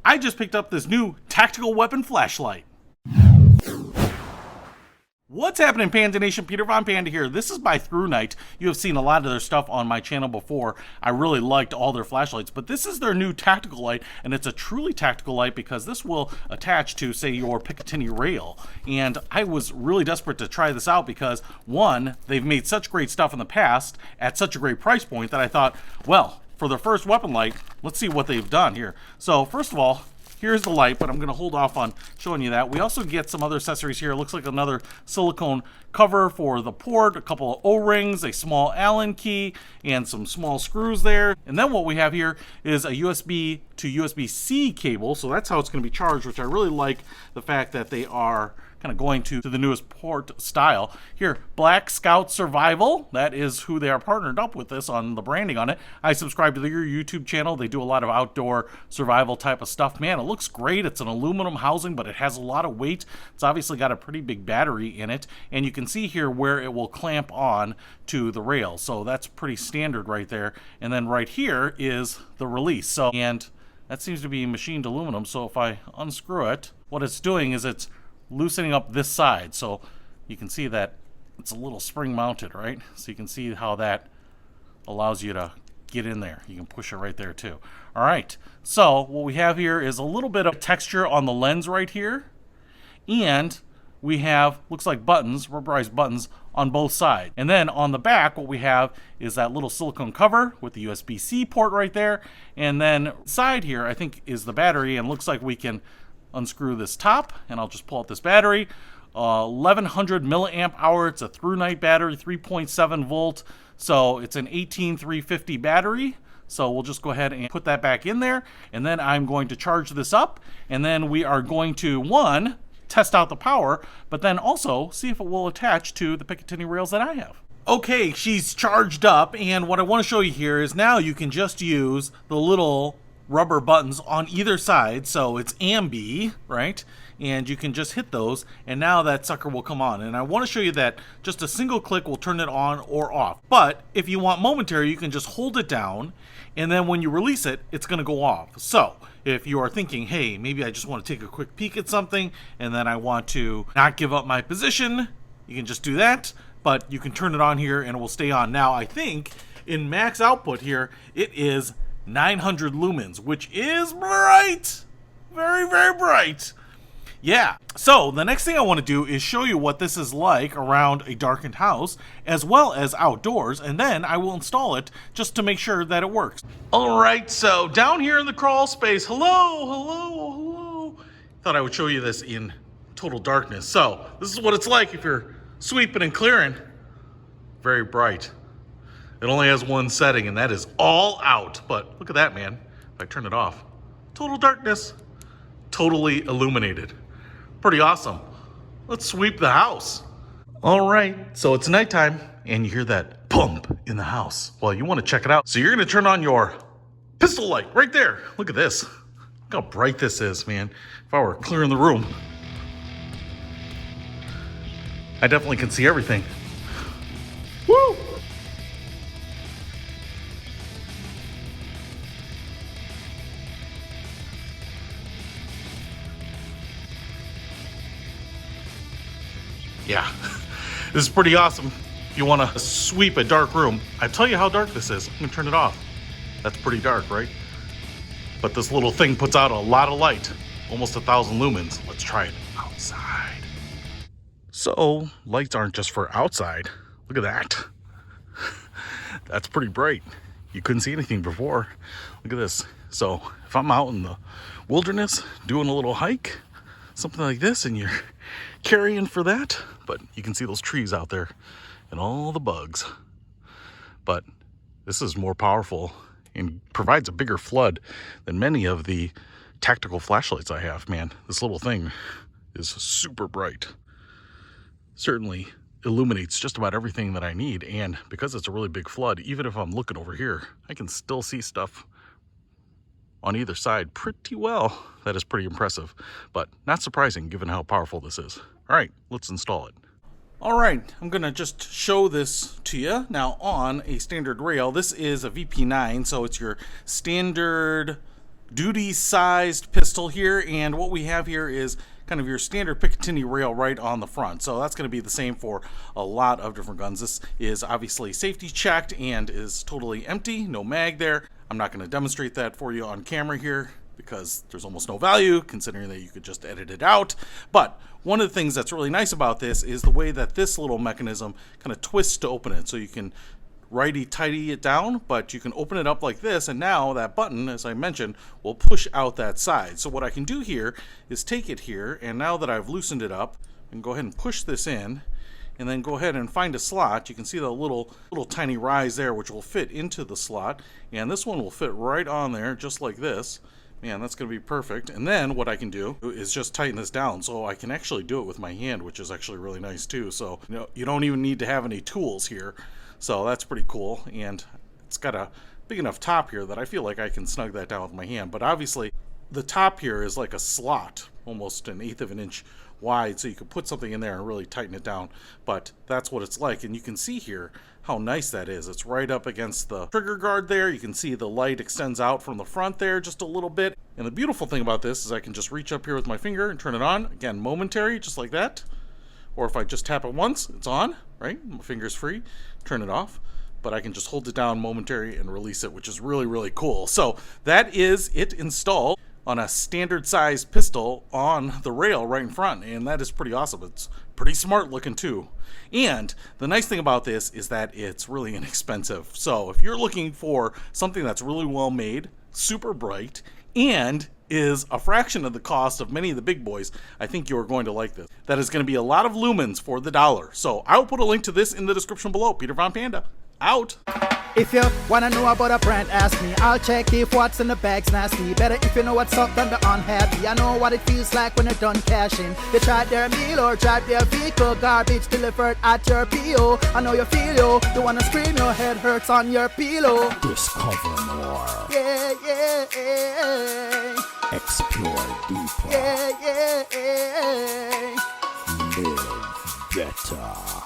I just picked up this new tactical weapon flashlight. What's happening, Panda Nation? Peter Von Panda here. This is by ThruNite. You have seen a lot of their stuff on my channel before. I really liked all their flashlights, but this is their new tactical light, and it's a truly tactical light because this will attach to, say, your Picatinny rail. And I was really desperate to try this out because, one, they've made such great stuff in the past at such a great price point that I thought, well, for their first weapon light, let's see what they've done here. So, first of all, here's the light, but I'm going to hold off on showing you that. We also get some other accessories here. It looks like another silicone cover for the port, a couple of O-rings, a small Allen key, and some small screws there. And then what we have here is a USB to USB-C cable, so that's how it's going to be charged, which I really like the fact that they are kind of going to the newest port style. Here, Black Scout Survival, that is who they are partnered up with this on the branding on it. I subscribe to their YouTube channel. They do a lot of outdoor survival type of stuff. Man, it looks great. It's an aluminum housing, but it has a lot of weight. It's obviously got a pretty big battery in it, and you can see here where it will clamp on to the rail. So that's pretty standard right there. And then right here is the release. So, and that seems to be machined aluminum. So if I unscrew it, what it's doing is it's loosening up this side, so you can see that it's a little spring mounted, right? So you can see how that allows you to get in there. You can push it right there too. All right, so what we have here is a little bit of texture on the lens right here, and we have, looks like buttons, rubberized buttons on both sides. And then on the back, what we have is that little silicone cover with the USB-C port right there, and then side here I think is the battery, and looks like we can unscrew this top, and I'll just pull out this battery. 1100 milliamp hour. It's a ThruNite battery, 3.7 volt. So it's an 18350 battery. So we'll just go ahead and put that back in there, and then I'm going to charge this up, and then we are going to, one, test out the power, but then also see if it will attach to the Picatinny rails that I have. Okay, she's charged up, and what I want to show you here is now you can just use the little rubber buttons on either side, so it's ambi, right? And you can just hit those, and now that sucker will come on. And I want to show you that just a single click will turn it on or off. But if you want momentary, you can just hold it down, and then when you release it, it's going to go off. So if you are thinking, hey, maybe I just want to take a quick peek at something, and then I want to not give up my position, you can just do that. But you can turn it on here, and it will stay on. Now, I think in max output here, it is 900 lumens, which is bright. Very, very bright. Yeah. So the next thing I want to do is show you what this is like around a darkened house as well as outdoors, and then I will install it just to make sure that it works. All right, so down here in the crawl space, hello. Thought I would show you this in total darkness. So this is what it's like if you're sweeping and clearing. Very bright. It only has one setting, and that is all out. But look at that, man. If I turn it off, total darkness, totally illuminated. Pretty awesome. Let's sweep the house. All right, so it's nighttime, and you hear that bump in the house. Well, you want to check it out. So you're going to turn on your pistol light right there. Look at this. Look how bright this is, man. If I were clearing the room, I definitely can see everything. Woo! Yeah, this is pretty awesome. If you want to sweep a dark room, I tell you how dark this is. I'm gonna turn it off. That's pretty dark, right? But this little thing puts out a lot of light, almost 1,000 lumens. Let's try it outside. So lights aren't just for outside. Look at that. That's pretty bright. You couldn't see anything before. Look at this. So if I'm out in the wilderness doing a little hike, something like this, and you're carrying for that, but you can see those trees out there and all the bugs. But this is more powerful and provides a bigger flood than many of the tactical flashlights I have. Man, this little thing is super bright. Certainly illuminates just about everything that I need, and because it's a really big flood, even if I'm looking over here, I can still see stuff on either side pretty well. That is pretty impressive, but not surprising given how powerful this is. All right, let's install it. All right, I'm gonna just show this to you now on a standard rail. This is a VP9, so it's your standard duty-sized pistol here, and what we have here is kind of your standard Picatinny rail right on the front. So that's going to be the same for a lot of different guns. This is obviously safety checked and is totally empty, no mag there. I'm not going to demonstrate that for you on camera here because there's almost no value considering that you could just edit it out. But one of the things that's really nice about this is the way that this little mechanism kind of twists to open it. So you can righty-tighty it down, but you can open it up like this, and now that button, as I mentioned, will push out that side. So what I can do here is take it here, and now that I've loosened it up, I can go ahead and push this in, and then go ahead and find a slot. You can see the little tiny rise there, which will fit into the slot, and this one will fit right on there, just like this. Man, that's going to be perfect. And then what I can do is just tighten this down, so I can actually do it with my hand, which is actually really nice too. So you don't even need to have any tools here. So that's pretty cool, and it's got a big enough top here that I feel like I can snug that down with my hand. But obviously the top here is like a slot, almost 1/8 of an inch wide, so you could put something in there and really tighten it down. But that's what it's like, and you can see here how nice that is. It's right up against the trigger guard there. You can see the light extends out from the front there just a little bit. And the beautiful thing about this is I can just reach up here with my finger and turn it on. Again, momentary, just like that. Or if I just tap it once, it's on, right? My finger's free. Turn it off. But I can just hold it down momentary and release it, which is really, really cool. So that is it installed on a standard size pistol on the rail right in front. And that is pretty awesome. It's pretty smart looking too. And the nice thing about this is that it's really inexpensive. So if you're looking for something that's really well made, super bright, and is a fraction of the cost of many of the big boys, I think you're going to like this. That is going to be a lot of lumens for the $1. So I'll put a link to this in the description below. Peter Von Panda, out. If you wanna know about a brand, ask me. I'll check if what's in the bag's nasty. Better if you know what's up than the unhappy. I know what it feels like when you're done cashing. You tried their meal or drive their vehicle. Garbage delivered at your PO. I know you feel you wanna scream, your head hurts on your pillow. Discover more. Yeah, yeah, yeah. Explore deeper. Yeah, yeah, yeah. Live better.